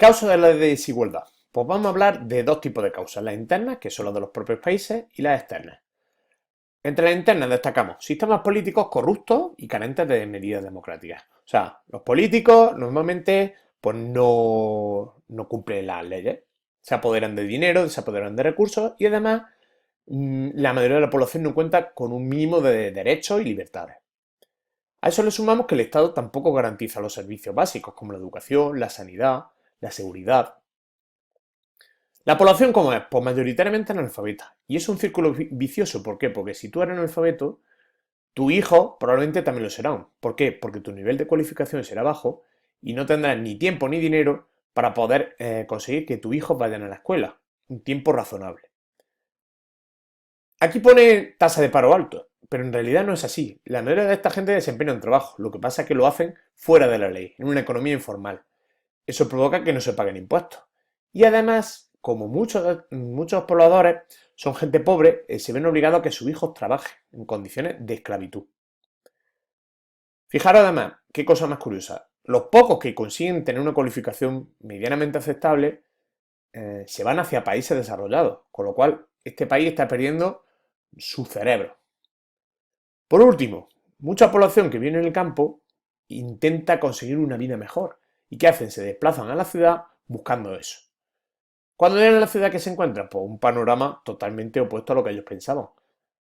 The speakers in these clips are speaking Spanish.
Causas de la desigualdad. Pues vamos a hablar de dos tipos de causas, las internas, que son las de los propios países, y las externas. Entre las internas destacamos sistemas políticos corruptos y carentes de medidas democráticas. O sea, los políticos normalmente pues no cumplen las leyes, se apoderan de dinero, se apoderan de recursos y además la mayoría de la población no cuenta con un mínimo de derechos y libertades. A eso le sumamos que el Estado tampoco garantiza los servicios básicos como la educación, la sanidad, la seguridad. La población, ¿cómo es? Pues mayoritariamente analfabeta. Y es un círculo vicioso. ¿Por qué? Porque si tú eres analfabeto, tu hijo probablemente también lo será. ¿Por qué? Porque tu nivel de cualificación será bajo y no tendrás ni tiempo ni dinero para poder conseguir que tus hijos vayan a la escuela. Un tiempo razonable. Aquí pone tasa de paro alto, pero en realidad no es así. La mayoría de esta gente desempeña un trabajo. Lo que pasa es que lo hacen fuera de la ley, en una economía informal. Eso provoca que no se paguen impuestos. Y además, como muchos pobladores son gente pobre, se ven obligados a que sus hijos trabajen en condiciones de esclavitud. Fijaros además, qué cosa más curiosa. Los pocos que consiguen tener una cualificación medianamente aceptable se van hacia países desarrollados, con lo cual este país está perdiendo su cerebro. Por último, mucha población que vive en el campo intenta conseguir una vida mejor. ¿Y qué hacen? Se desplazan a la ciudad buscando eso. Cuando llegan a la ciudad, ¿qué se encuentran? Pues un panorama totalmente opuesto a lo que ellos pensaban.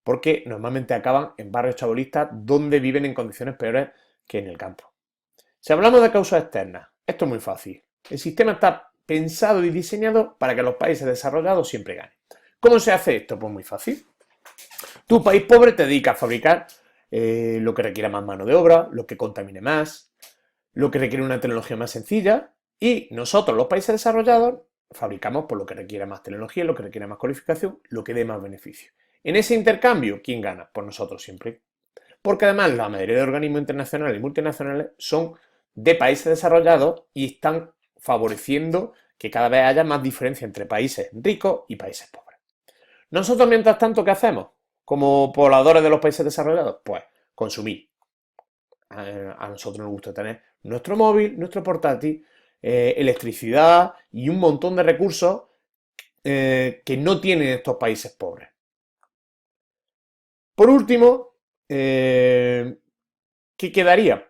Porque normalmente acaban en barrios chabolistas donde viven en condiciones peores que en el campo. Si hablamos de causas externas, esto es muy fácil. El sistema está pensado y diseñado para que los países desarrollados siempre ganen. ¿Cómo se hace esto? Pues muy fácil. Tu país pobre te dedica a fabricar lo que requiera más mano de obra, lo que contamine más, lo que requiere una tecnología más sencilla, y nosotros, los países desarrollados, fabricamos por lo que requiere más tecnología, lo que requiere más cualificación, lo que dé más beneficio. En ese intercambio, ¿quién gana? Pues nosotros siempre. Porque además la mayoría de organismos internacionales y multinacionales son de países desarrollados y están favoreciendo que cada vez haya más diferencia entre países ricos y países pobres. Nosotros, mientras tanto, ¿qué hacemos? Como pobladores de los países desarrollados, pues consumir. A nosotros nos gusta tener nuestro móvil, nuestro portátil, electricidad y un montón de recursos que no tienen estos países pobres. Por último, ¿qué quedaría?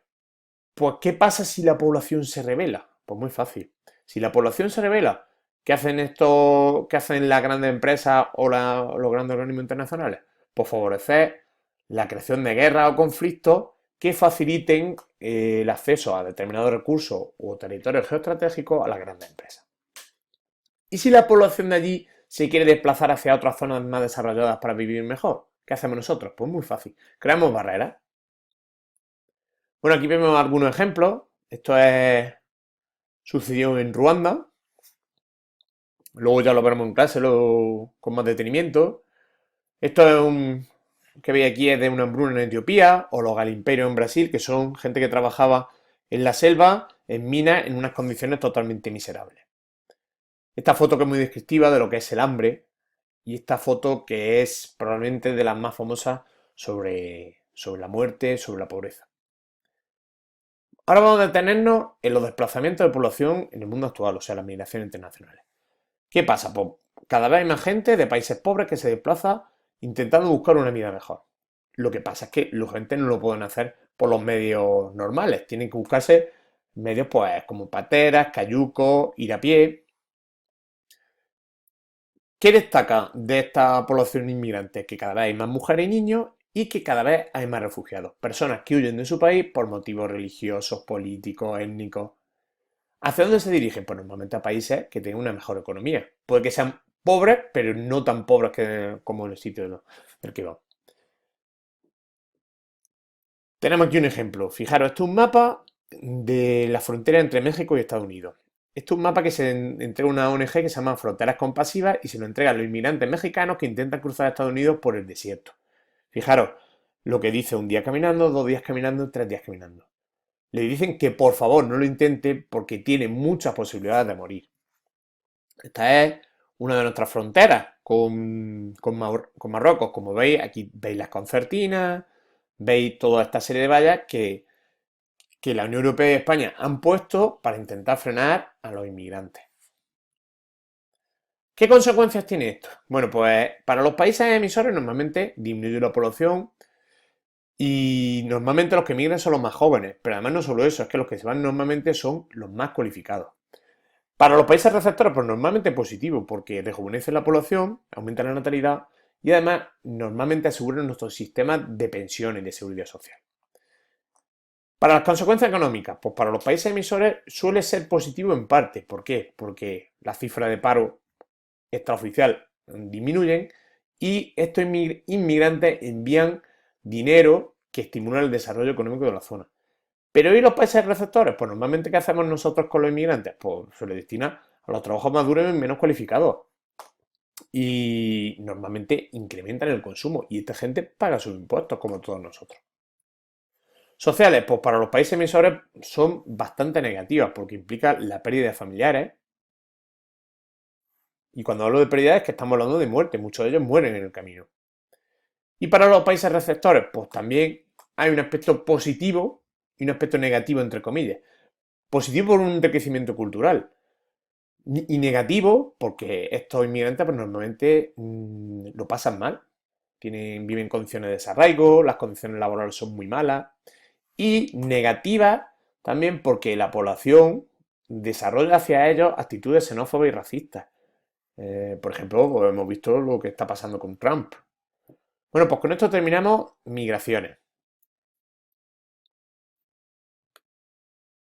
Pues, ¿qué pasa si la población se revela? Pues muy fácil. Si la población se revela, ¿qué hacen esto, qué hacen las grandes empresas o los grandes organismos internacionales? Pues favorecer la creación de guerras o conflictos que faciliten el acceso a determinados recursos o territorios geoestratégicos a las grandes empresas. ¿Y si la población de allí se quiere desplazar hacia otras zonas más desarrolladas para vivir mejor? ¿Qué hacemos nosotros? Pues muy fácil. Creamos barreras. Bueno, aquí vemos algunos ejemplos. Sucedió en Ruanda. Luego ya lo veremos en clase con más detenimiento. Esto es que veis aquí es de una hambruna en Etiopía o los galimperios en Brasil, que son gente que trabajaba en la selva, en minas, en unas condiciones totalmente miserables. Esta foto que es muy descriptiva de lo que es el hambre y esta foto que es probablemente de las más famosas sobre la muerte, sobre la pobreza. Ahora vamos a detenernos en los desplazamientos de población en el mundo actual, o sea, las migraciones internacionales. ¿Qué pasa? Pues cada vez hay más gente de países pobres que se desplaza intentando buscar una vida mejor. Lo que pasa es que la gente no lo pueden hacer por los medios normales, tienen que buscarse medios pues como pateras, cayucos, ir a pie. ¿Qué destaca de esta población inmigrante? Que cada vez hay más mujeres y niños y que cada vez hay más refugiados, personas que huyen de su país por motivos religiosos, políticos, étnicos. ¿Hacia dónde se dirigen? Pues normalmente a países que tengan una mejor economía. Puede que sean pobres, pero no tan pobres como en el sitio del que van. Tenemos aquí un ejemplo. Fijaros, este es un mapa de la frontera entre México y Estados Unidos. Este es un mapa que se entrega a una ONG que se llama Fronteras Compasivas y se lo entrega a los inmigrantes mexicanos que intentan cruzar a Estados Unidos por el desierto. Fijaros lo que dice: un día caminando, 2 días caminando, 3 días caminando. Le dicen que por favor no lo intente porque tiene muchas posibilidades de morir. Esta es una de nuestras fronteras con Marruecos. Como veis, aquí veis las concertinas, veis toda esta serie de vallas que la Unión Europea y España han puesto para intentar frenar a los inmigrantes. ¿Qué consecuencias tiene esto? Bueno, pues para los países emisores normalmente disminuye la población y normalmente los que emigran son los más jóvenes, pero además no solo eso, es que los que se van normalmente son los más cualificados. Para los países receptores, pues normalmente es positivo, porque rejuvenece la población, aumenta la natalidad y además normalmente aseguran nuestros sistemas de pensiones y de seguridad social. Para las consecuencias económicas, pues para los países emisores suele ser positivo en parte. ¿Por qué? Porque la cifra de paro extraoficial disminuyen y estos inmigrantes envían dinero que estimula el desarrollo económico de la zona. Pero ¿y los países receptores? Pues normalmente ¿qué hacemos nosotros con los inmigrantes? Pues se les destina a los trabajos más duros y menos cualificados. Y normalmente incrementan el consumo y esta gente paga sus impuestos como todos nosotros. Sociales, pues para los países emisores son bastante negativas porque implica la pérdida de familiares. Y cuando hablo de pérdida es que estamos hablando de muerte, muchos de ellos mueren en el camino. Y para los países receptores, pues también hay un aspecto positivo y un aspecto negativo, entre comillas. Positivo por un enriquecimiento cultural y negativo porque estos inmigrantes pues, normalmente lo pasan mal. Viven en condiciones de desarraigo, las condiciones laborales son muy malas. Y negativa también porque la población desarrolla hacia ellos actitudes xenófobas y racistas. Por ejemplo, pues hemos visto lo que está pasando con Trump. Bueno, pues con esto terminamos migraciones.